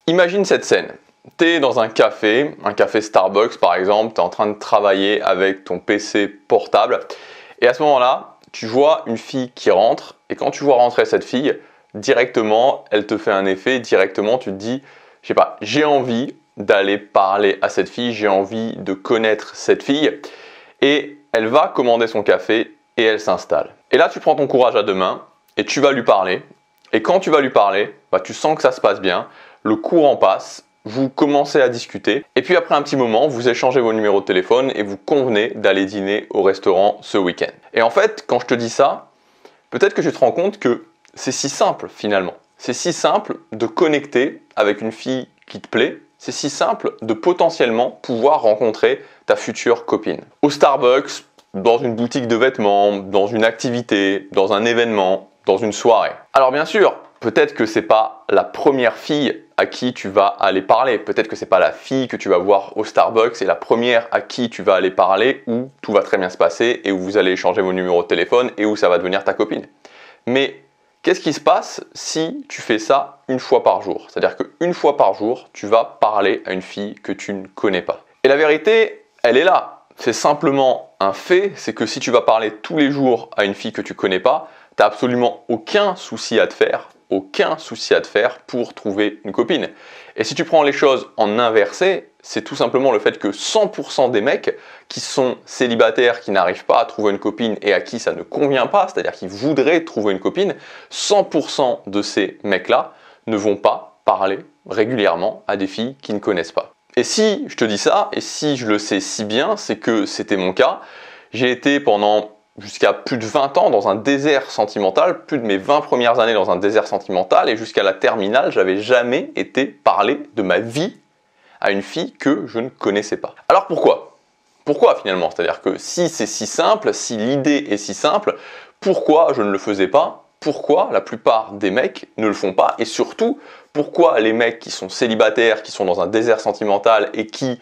Imagine cette scène. Tu es dans un café Starbucks par exemple, tu es en train de travailler avec ton PC portable et à ce moment-là, tu vois une fille qui rentre et quand tu vois rentrer cette fille, directement, elle te fait un effet, directement tu te dis, je sais pas, j'ai envie d'aller parler à cette fille, j'ai envie de connaître cette fille et elle va commander son café et elle s'installe. Et là, tu prends ton courage à deux mains et tu vas lui parler et quand tu vas lui parler, tu sens que ça se passe bien, le courant passe, vous commencez à discuter et puis après un petit moment, vous échangez vos numéros de téléphone et vous convenez d'aller dîner au restaurant ce week-end. Et en fait, quand je te dis ça, peut-être que tu te rends compte que c'est si simple finalement. C'est si simple de connecter avec une fille qui te plaît. C'est si simple de potentiellement pouvoir rencontrer ta future copine. Au Starbucks, dans une boutique de vêtements, dans une activité, dans un événement, dans une soirée. Alors bien sûr, peut-être que c'est pas la première fille à qui tu vas aller parler. Peut-être que c'est pas la fille que tu vas voir au Starbucks, c'est la première à qui tu vas aller parler où tout va très bien se passer et où vous allez échanger vos numéros de téléphone et où ça va devenir ta copine. Mais qu'est-ce qui se passe si tu fais ça une fois par jour? C'est-à-dire qu'une fois par jour, tu vas parler à une fille que tu ne connais pas. Et la vérité, elle est là. C'est simplement un fait, c'est que si tu vas parler tous les jours à une fille que tu connais pas, tu n'as absolument aucun souci à te faire pour trouver une copine. Et si tu prends les choses en inversé, c'est tout simplement le fait que 100% des mecs qui sont célibataires, qui n'arrivent pas à trouver une copine et à qui ça ne convient pas, c'est-à-dire qu'ils voudraient trouver une copine, 100% de ces mecs-là ne vont pas parler régulièrement à des filles qu'ils ne connaissent pas. Et si je te dis ça, et si je le sais si bien, c'est que c'était mon cas. J'ai été pendant jusqu'à plus de 20 ans dans un désert sentimental, plus de mes 20 premières années dans un désert sentimental, et jusqu'à la terminale, j'avais jamais été parler de ma vie à une fille que je ne connaissais pas. Alors pourquoi? Pourquoi finalement? C'est-à-dire que si c'est si simple, si l'idée est si simple, pourquoi je ne le faisais pas? Pourquoi la plupart des mecs ne le font pas? Et surtout, pourquoi les mecs qui sont célibataires, qui sont dans un désert sentimental et qui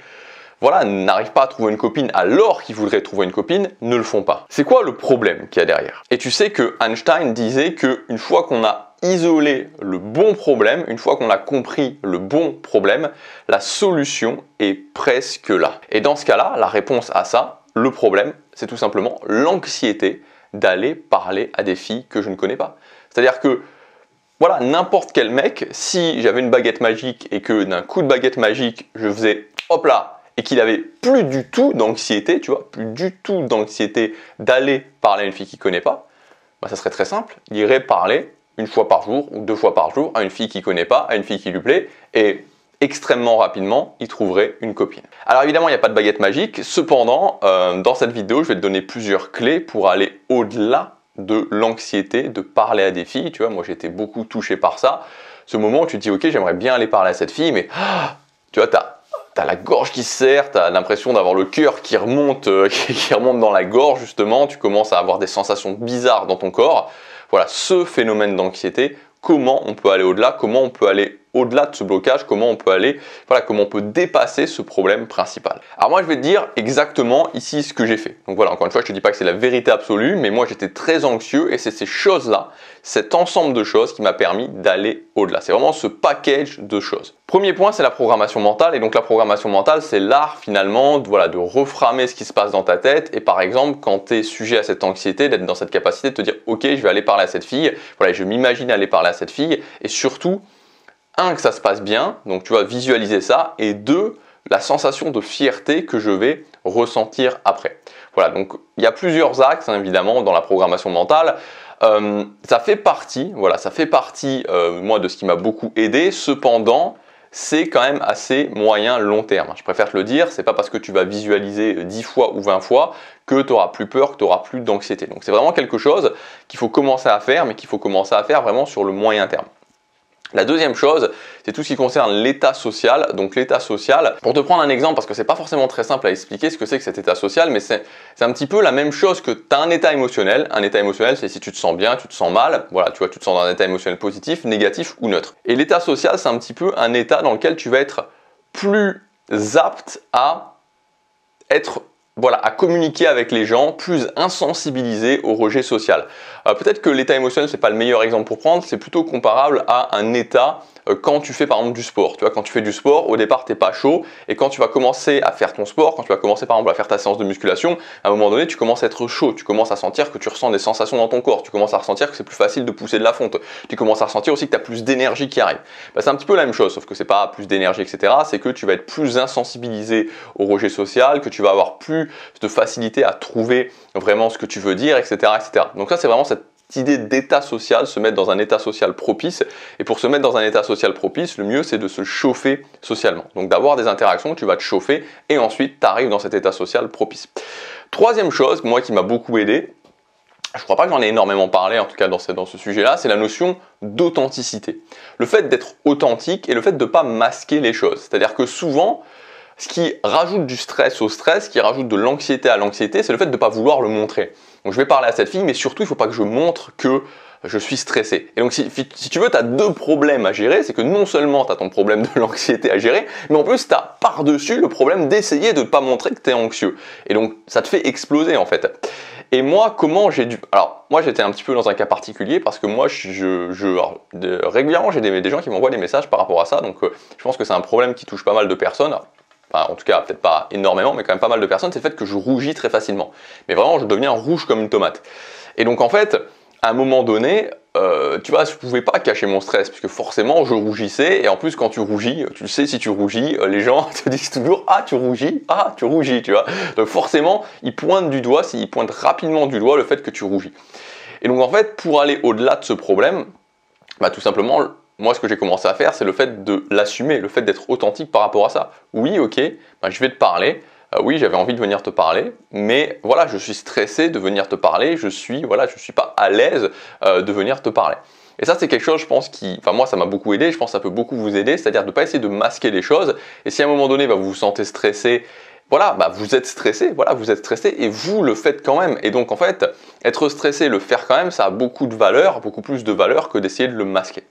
n'arrivent pas à trouver une copine alors qu'ils voudraient trouver une copine, ne le font pas? C'est quoi le problème qu'il y a derrière? Et tu sais que Einstein disait qu'une fois qu'on a isolé le bon problème, une fois qu'on a compris le bon problème, la solution est presque là. Et dans ce cas-là, la réponse à ça, le problème, c'est tout simplement l'anxiété d'aller parler à des filles que je ne connais pas. C'est-à-dire que n'importe quel mec, si j'avais une baguette magique et que d'un coup de baguette magique, je faisais hop là, et qu'il avait plus du tout d'anxiété, plus du tout d'anxiété d'aller parler à une fille qu'il ne connaît pas, ça serait très simple. Il irait parler une fois par jour ou 2 fois par jour à une fille qu'il ne connaît pas, à une fille qui lui plaît, et extrêmement rapidement, il trouverait une copine. Alors évidemment, il n'y a pas de baguette magique. Cependant, dans cette vidéo, je vais te donner plusieurs clés pour aller au-delà de l'anxiété de parler à des filles. Moi, j'ai été beaucoup touché par ça. Ce moment où tu te dis, ok, j'aimerais bien aller parler à cette fille, mais t'as la gorge qui se serre, t'as l'impression d'avoir le cœur qui remonte dans la gorge justement, tu commences à avoir des sensations bizarres dans ton corps. Voilà, ce phénomène d'anxiété, comment on peut aller au-delà, comment on peut aller au-delà de ce blocage, comment on peut dépasser ce problème principal. Alors moi je vais te dire exactement ici ce que j'ai fait. Donc voilà, encore une fois, je te dis pas que c'est la vérité absolue, mais moi j'étais très anxieux et c'est ces choses-là, cet ensemble de choses qui m'a permis d'aller au-delà. C'est vraiment ce package de choses. Premier point, c'est la programmation mentale. Et donc la programmation mentale, c'est l'art finalement de reframer ce qui se passe dans ta tête. Et par exemple, quand tu es sujet à cette anxiété, d'être dans cette capacité de te dire, ok, je vais aller parler à cette fille, je m'imagine aller parler à cette fille, et surtout, que ça se passe bien, donc tu vas visualiser ça, et 2, la sensation de fierté que je vais ressentir après. Voilà, donc il y a plusieurs axes évidemment dans la programmation mentale. Ça fait partie, moi, de ce qui m'a beaucoup aidé. Cependant, c'est quand même assez moyen long terme. Je préfère te le dire, c'est pas parce que tu vas visualiser 10 fois ou 20 fois que tu n'auras plus peur, que tu n'auras plus d'anxiété. Donc c'est vraiment quelque chose qu'il faut commencer à faire, mais qu'il faut commencer à faire vraiment sur le moyen terme. La deuxième chose, c'est tout ce qui concerne l'état social. Donc l'état social, pour te prendre un exemple, parce que c'est pas forcément très simple à expliquer ce que c'est que cet état social, mais c'est un petit peu la même chose que tu as un état émotionnel. Un état émotionnel, c'est si tu te sens bien, tu te sens mal, tu te sens dans un état émotionnel positif, négatif ou neutre. Et l'état social, c'est un petit peu un état dans lequel tu vas être plus apte à à communiquer avec les gens, plus insensibilisé au rejet social. Peut-être que l'état émotionnel, c'est pas le meilleur exemple pour prendre, c'est plutôt comparable à un état quand tu fais par exemple du sport. Tu vois, quand tu fais du sport, au départ, tu n'es pas chaud et quand tu vas commencer à faire ton sport, quand tu vas commencer par exemple à faire ta séance de musculation, à un moment donné, tu commences à être chaud, tu commences à sentir que tu ressens des sensations dans ton corps, tu commences à ressentir que c'est plus facile de pousser de la fonte, tu commences à ressentir aussi que tu as plus d'énergie qui arrive. Bah, c'est un petit peu la même chose, sauf que c'est pas plus d'énergie, etc. C'est que tu vas être plus insensibilisé au rejet social, que tu vas avoir plus de facilité à trouver vraiment ce que tu veux dire, etc. etc. Donc ça, c'est vraiment cette idée d'état social, se mettre dans un état social propice. Et pour se mettre dans un état social propice, le mieux c'est de se chauffer socialement. Donc d'avoir des interactions, tu vas te chauffer et ensuite tu arrives dans cet état social propice. Troisième chose, moi qui m'a beaucoup aidé, je ne crois pas que j'en ai énormément parlé, en tout cas dans ce sujet-là, c'est la notion d'authenticité. Le fait d'être authentique et le fait de ne pas masquer les choses. C'est-à-dire que souvent, ce qui rajoute du stress au stress, ce qui rajoute de l'anxiété à l'anxiété, c'est le fait de ne pas vouloir le montrer. Donc je vais parler à cette fille, mais surtout il ne faut pas que je montre que je suis stressé. Et donc si tu veux, tu as deux problèmes à gérer, c'est que non seulement tu as ton problème de l'anxiété à gérer, mais en plus tu as par-dessus le problème d'essayer de ne pas montrer que tu es anxieux. Et donc ça te fait exploser en fait. Et moi, comment j'ai dû... Alors, moi, j'étais un petit peu dans un cas particulier parce que moi, régulièrement, j'ai des gens qui m'envoient des messages par rapport à ça. Donc, je pense que c'est un problème qui touche pas mal de personnes. Enfin, en tout cas, peut-être pas énormément, mais quand même pas mal de personnes. C'est le fait que je rougis très facilement. Mais vraiment, je deviens rouge comme une tomate. Et donc, en fait, à un moment donné, tu vois, je pouvais pas cacher mon stress puisque forcément je rougissais et en plus quand tu rougis, tu sais si tu rougis, les gens te disent toujours ah tu rougis, tu vois. Donc forcément ils pointent du doigt, ils pointent rapidement du doigt le fait que tu rougis. Et donc en fait pour aller au-delà de ce problème, bah, tout simplement moi ce que j'ai commencé à faire c'est le fait de l'assumer, le fait d'être authentique par rapport à ça. Oui ok, bah, je vais te parler. Oui, j'avais envie de venir te parler, mais voilà, je suis stressé de venir te parler, je suis pas à l'aise de venir te parler. Et ça, c'est quelque chose, je pense, moi, ça m'a beaucoup aidé, je pense que ça peut beaucoup vous aider, c'est-à-dire de ne pas essayer de masquer les choses, et si à un moment donné, bah, vous vous sentez stressé, voilà, bah, vous êtes stressé et vous le faites quand même. Et donc, en fait, être stressé, le faire quand même, ça a beaucoup de valeur, beaucoup plus de valeur que d'essayer de le masquer.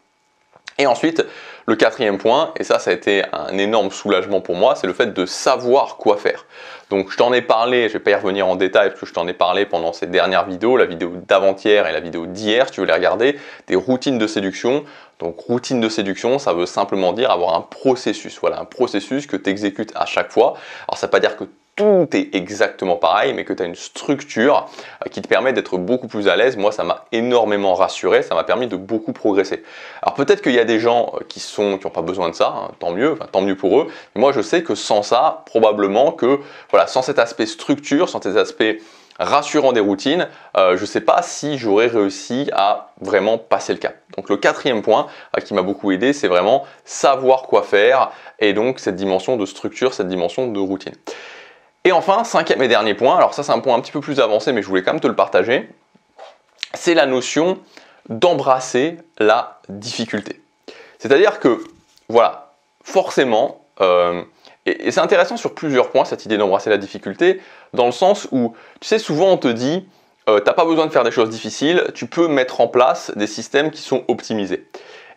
Et ensuite, le quatrième point, et ça a été un énorme soulagement pour moi, c'est le fait de savoir quoi faire. Donc je t'en ai parlé, je ne vais pas y revenir en détail parce que je t'en ai parlé pendant ces dernières vidéos, la vidéo d'avant-hier et la vidéo d'hier, si tu veux les regarder, des routines de séduction. Donc routine de séduction, ça veut simplement dire avoir un processus, voilà, un processus que tu exécutes à chaque fois. Alors ça ne veut pas dire que tout est exactement pareil, mais que tu as une structure qui te permet d'être beaucoup plus à l'aise. Moi, ça m'a énormément rassuré, ça m'a permis de beaucoup progresser. Alors peut-être qu'il y a des gens qui n'ont pas besoin de ça, hein, tant mieux pour eux. Mais moi, je sais que sans ça, probablement que, voilà, sans cet aspect structure, sans cet aspect rassurant des routines, je ne sais pas si j'aurais réussi à vraiment passer le cap. Donc le quatrième point qui m'a beaucoup aidé, c'est vraiment savoir quoi faire et donc cette dimension de structure, cette dimension de routine. Et enfin, cinquième et dernier point, alors ça c'est un point un petit peu plus avancé mais je voulais quand même te le partager, c'est la notion d'embrasser la difficulté. C'est-à-dire que, voilà, forcément, et c'est intéressant sur plusieurs points cette idée d'embrasser la difficulté, dans le sens où, tu sais, souvent on te dit, t'as pas besoin de faire des choses difficiles, tu peux mettre en place des systèmes qui sont optimisés.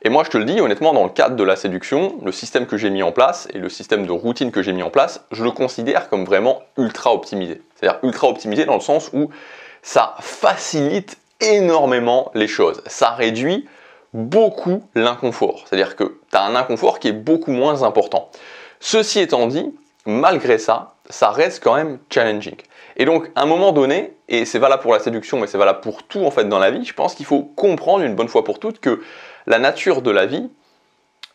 Et moi je te le dis honnêtement, dans le cadre de la séduction, le système que j'ai mis en place et le système de routine que j'ai mis en place, je le considère comme vraiment ultra optimisé. C'est-à-dire ultra optimisé dans le sens où ça facilite énormément les choses. Ça réduit beaucoup l'inconfort. C'est-à-dire que tu as un inconfort qui est beaucoup moins important. Ceci étant dit, malgré ça, ça reste quand même challenging. Et donc, à un moment donné, et c'est valable pour la séduction, mais c'est valable pour tout en fait dans la vie, je pense qu'il faut comprendre une bonne fois pour toutes que la nature de la vie,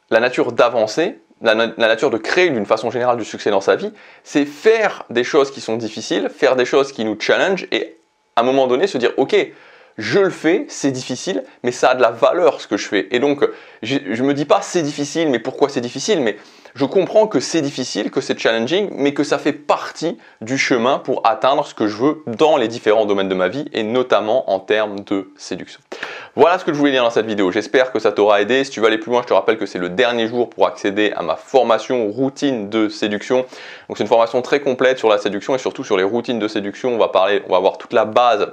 la nature d'avancer, la nature de créer d'une façon générale du succès dans sa vie, c'est faire des choses qui sont difficiles, faire des choses qui nous challenge et à un moment donné se dire ok, je le fais, c'est difficile, mais ça a de la valeur ce que je fais. Et donc, je ne me dis pas c'est difficile, mais pourquoi c'est difficile, mais je comprends que c'est difficile, que c'est challenging, mais que ça fait partie du chemin pour atteindre ce que je veux dans les différents domaines de ma vie et notamment en termes de séduction. Voilà ce que je voulais dire dans cette vidéo. J'espère que ça t'aura aidé. Si tu veux aller plus loin, je te rappelle que c'est le dernier jour pour accéder à ma formation routine de séduction. Donc c'est une formation très complète sur la séduction et surtout sur les routines de séduction. On va voir toute la base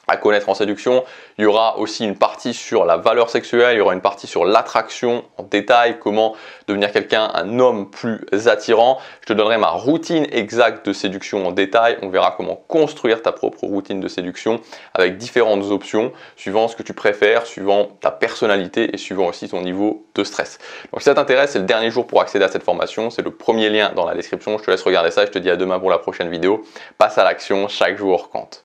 à connaître en séduction. Il y aura aussi une partie sur la valeur sexuelle, il y aura une partie sur l'attraction en détail, comment devenir un homme plus attirant. Je te donnerai ma routine exacte de séduction en détail. On verra comment construire ta propre routine de séduction avec différentes options, suivant ce que tu préfères, suivant ta personnalité et suivant aussi ton niveau de stress. Donc si ça t'intéresse, c'est le dernier jour pour accéder à cette formation. C'est le premier lien dans la description. Je te laisse regarder ça et je te dis à demain pour la prochaine vidéo. Passe à l'action, chaque jour compte.